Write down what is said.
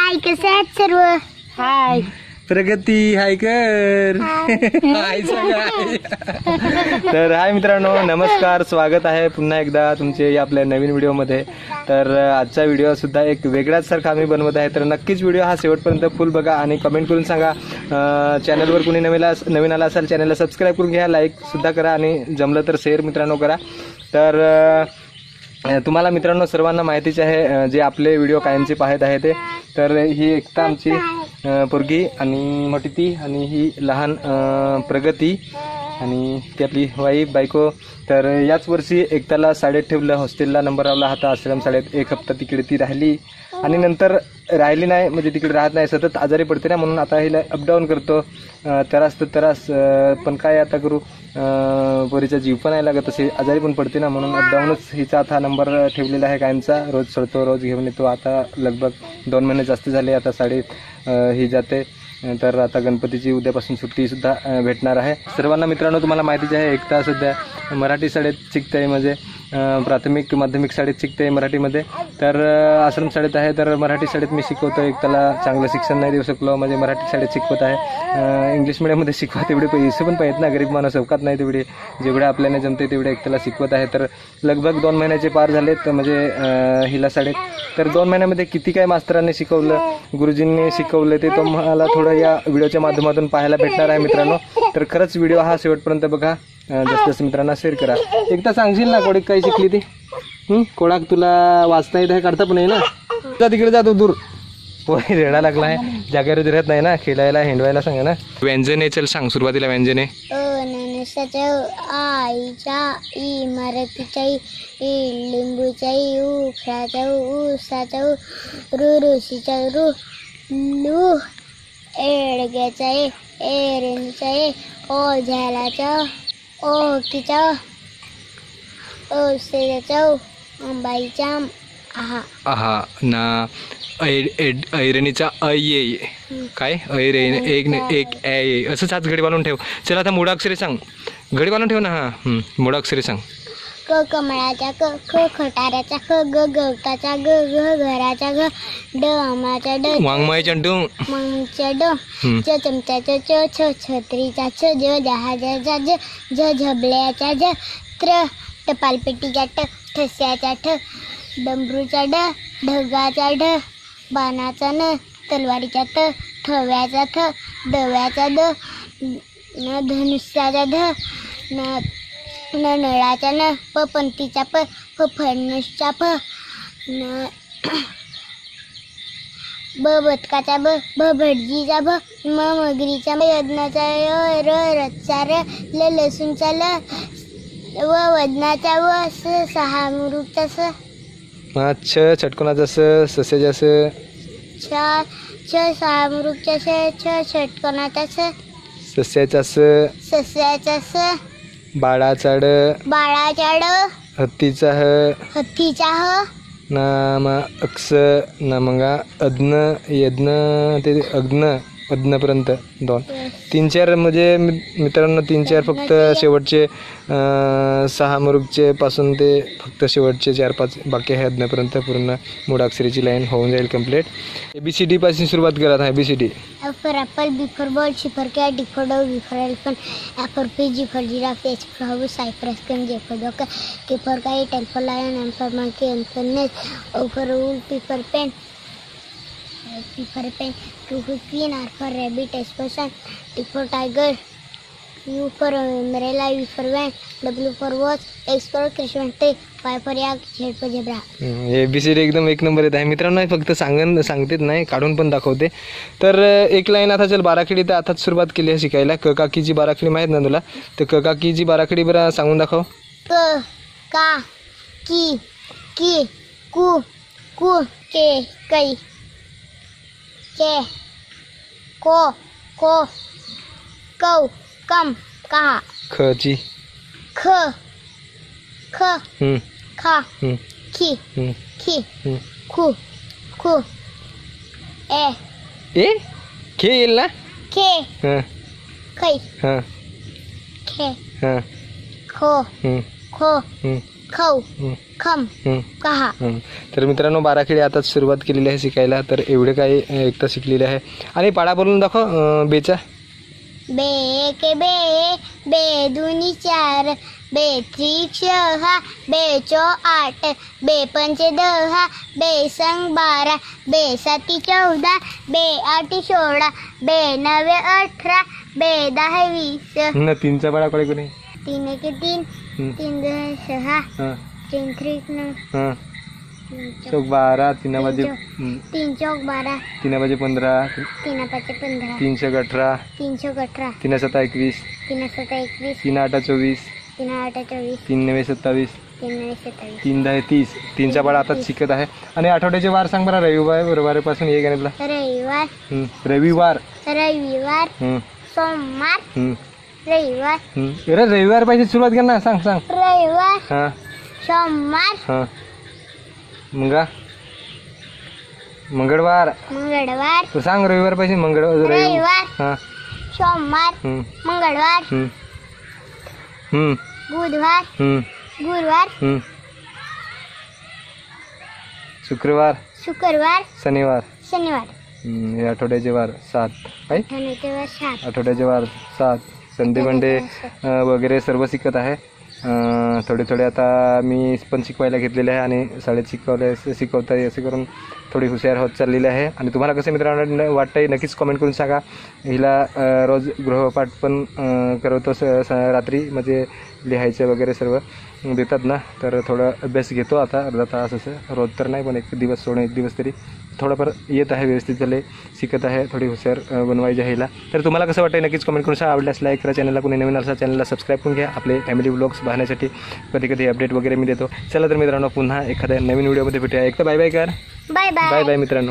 हाय, कसे आहात सर्व? हाय प्रगती हाय कर हाय सांगा. तर हाय मित्रांनो, नमस्कार, स्वागत आहे पुन्हा एकदा तुमचे या आपल्या नवीन व्हिडिओमध्ये. तर आजचा व्हिडिओ सुद्धा एक वेगळाच सारखा आम्ही बनवत आहे. तर नक्कीच व्हिडिओ हा शेवटपर्यंत फुल बघा आणि कमेंट करून सांगा. चॅनलवर कोणी नवीन आला असाल चॅनलला सबस्क्राईब करून घ्या, लाईक सुद्धा करा आणि जमलं तर शेअर मित्रांनो करा. तर तुम्हाला मित्रांनो सर्वांना माहितीच आहे, जे आपले व्हिडिओ कायमचे पाहत आहे ते. तर ही एकता आमची पोरगी आणि मोठी ती आणि ही लहान प्रगती आणि ती आपली वाईफ बायको. तर याच वर्षी एकताला शाळेत ठेवलं, हॉस्टेलला नंबर लावला होता आश्रम शाळेत. एक हप्ता तिकडे ती राहिली आणि नंतर राहिली नाही, म्हणजे तिकडे राहत नाही, सतत आजारी पडते ना, म्हणून आता हिला अपडाऊन करतो. त्रास तर त्रास, पण काय आता करू, पोरीचा जीव पण आहे लागत, तसे आजारी पण पडते ना, म्हणून अपडाऊनच हिचा आता नंबर ठेवलेला आहे कायमचा. रोज सोडतो, रोज घेऊन येतो. आता लगभग 2 महिने जास्त झाले आता शाळेत ही जाते. तर आता गणपतीची उद्यापासून सुट्टीसुद्धा भेटणार आहे सर्वांना. मित्रांनो तुम्हाला माहितीच आहे, एकता सध्या मराठी शाळेत शिकते, म्हणजे प्राथमिक माध्यमिक शाळेत शिकते मराठीमध्ये. तर आश्रम शाळेत आहे. तर मराठी शाळेत मी शिकवतो. एकताला चांगलं शिक्षण नाही देऊ शकलो, म्हणजे मराठी शाळेत शिकवत आहे. इंग्लिश मिडियममध्ये शिकवा तेवढे पैसे पण पाहिजेत ना, गरीब माणूस अवकात नाही तेवढे, जेवढे आपल्याला जमते तेवढे एकताला शिकवत आहे. तर लगभग 2 महिन्याचे पार झालेत, म्हणजे हिला शाळेत. तर 2 महिन्यामध्ये किती काय मास्तरांनी शिकवलं, गुरुजींनी शिकवलं, ते तुम्हाला थोडं या व्हिडिओच्या माध्यमातून पाहायला भेटणार आहे मित्रांनो. तर खरंच व्हिडिओ हा शेवटपर्यंत बघा, जास्त जास्त मित्रांना शेअर करा. एकदा सांगशील ना कोडीक काही शिकली ती? कोडाक तुला वाचता येत आहे, काढता पण आहे ना? जा तिकडे, जा तू दूर. पोरी रेडा लागला आहे, जागेवर राहत नाही ना, खेळायला हिंडवायला सांगा ना. व्यंजने चल सांग, सुरुवातीला व्यंजने. आईच्या ई, मराठीच्या ई, लिंबूच्या ई, उखळाच्या ऊसाच्या ऋषीच्या लू, एडग्याच्या एरंच्या ओझ्यालाच्या ओळखीच्या औषधाच्या अंबाईच्या आहा ना. ऐरणीचा ऐ काय ऐरेन एक ऐ असंच आज घडी बांधून ठेव. चला आता मूळाक्षरे सांग, घडी बांधून ठेव ना. हां मूळाक्षरे सांग. क कमळाच्या क, ख खटाऱ्याच्या ख, ग गवताच्या ग, घ घराच्या घ, ड अमाच्या ड, वाङ्मयाच्या ड, मगच्या ड, च चमच्याच्या च, छ छत्रीचा छ, ज जहाजाच्या ज, झ झबल्याच्या झ, त्र टपालपेटीच्या ट, ठस्याच्या ठ, डमरूच्या ड, ढगाच्या ढ, बाणाचा न, तलवारीच्या त, थव्याचा थ, दव्याचा द, न धनुष्याचा ध, न नळाच्या न, प पंतीचा प, फ फणसच्या फ, न ब बदकाचा ब, भ भटजीचा भ, म मगरीचा म, यज्ञाचा य, र रथचा र, ल लसूणचा ल, व वदनाचा व, स सहा मुरुगचा स, छ छटकोनाचा स, सस्याचा स, छ सहा मुरुगचा स, छ षटकोनाचा स, सस्याचा स, सस्याचा स, बाळाचा ड, बाळाचा ड, हत्तीचा ह, हत्तीचा ह, नाम अक्ष नामंगा अज्ञ यज्ञ ते अग्न अज्ञपर्यंत 2 3 4, म्हणजे मित्रांनो 3 4 फक्त शेवटचे 6 मुरुगचे पासून ते फक्त शेवटचे 4 5 बाकी आहे अज्ञपर्यंत. पूर्ण मूळाक्षरीची लाईन होऊन जाईल कंप्लीट. ABCD पासून सुरुवात करत आहे. ABCD. A for apple, B for ball, C for cat, D for dog, E for elephant, F for fish, G for giraffe, H for horse, I for skin, J for joker, K for kite, L for lion, M for monkey, N for nest, O for wolf, P for pen, P for pen, Q for queen, R for rabbit, S for sun, T for tiger, U for umbrella, V for van, W for watch, X for Krishna, Y for yak, Z for zebra. ABCD एकदम एक number येत आहे मित्रांनो. फक्त सांगतेच नाही, काढून पण दाखवते. तर एक लाईन आता चल बाराखडी तर आताच सुरुवात केली आहे शिकायला. क काकीची बाराखडी माहीत ना तुला? तर क काकीची बाराखडी बरं सांगून दाखव. क का की की कु कु के कै के को को कौ कम कहा. खची ख ख खा खी खी खू खू ए खे येईल ना. खे हां खै हां खे हां खो खो खौ हं, खम हं, कहा. हं. तर मित्रांनो बाराखडी आता सुरुवात केलेली आहे शिकायला. तर एवढे काही एकदा शिकलेले आहे. आणि पाडा बोलून दाखव बेचा. बे के बे दुनी 4, बे त्रिक 6, बे चौ 8, बे पंचे 10, बे संग 12, बे साती 14, बे आठी 16, बे नवे 18, बे 10 20. न तीनचा पाडा कडे कोणी. 3 एके 3, 3 2 6, हां 3 3 9, हां चौक 12, 3 वाजे 3 चौक 12, 3 वाजे 15, 3 5 15, 3 छक 18, 3 चौक 18, 3 7 21, 3 7 21, 3 8 24, 3 8 24, 3 9 27, 3 9 27. 3 10 30. तीनचा पाडा आता शिकत आहे. आणि आठवड्याचे वार सांग बरं. रविवारपासून ये गणितला. रविवार रविवार. रविवार हं, सोमवार हं, रविवार हं. अरे रविवार पाहिजे सुरुवात कर ना. सांग सांग. रविवार हां सोमवार हां मंगळवार. मंगळवार तू सांग रविवार पाहिजे. रविवार हां सोमवार हं, मंगळवार हं, हं, बुधवार हं, गुरुवार हं. शुक्रवार, शुक्रवार शनिवार. शनिवार. हे आठवड्याचे वार 7. काय धनुतेवर 7. आठवड्याचे वार 7. संडे मंडे वगैरे सर्व शिकत आहे. थोडे थोडे आता मी पण शिकवायला घेतलेले आहे आणि शाळेत शिकवताय असे करून थोडी हुशार होत चाललेली आहे. आणि तुम्हाला कसं मित्रांनो वाटतंय नक्कीच कमेंट करून सांगा. हिला रोज गृहपाठ पण करवतो रात्री म्हणजे लिहायचं वगैरे सर्व देतात ना. तर थोडा अभ्यास घेतो आता अर्धा तास असं. रोज तर नाही पण एक दिवस सोडून एक दिवस तरी थोडंफार येत आहे. व्यवस्थित झाले शिकत आहे. थोडी हुशार बनवायची आहे हिला. तर तुम्हाला कसं वाटतं नक्कीच कमेंट करून सांगा. आवडल्यास लाईक करा. चॅनलला कोणी नवीन असा चॅनलला सबस्क्राईब करून घ्या. आपले फॅमिली व्लॉग्स पाहण्यासाठी कधी कधी अपडेट वगैरे मी देतो. चला तर मित्रांनो पुन्हा एखाद्या नवीन व्हिडिओमध्ये भेटूया. एक तर बाय बाय कर. Bye bye bye. बाय मित्रांनो.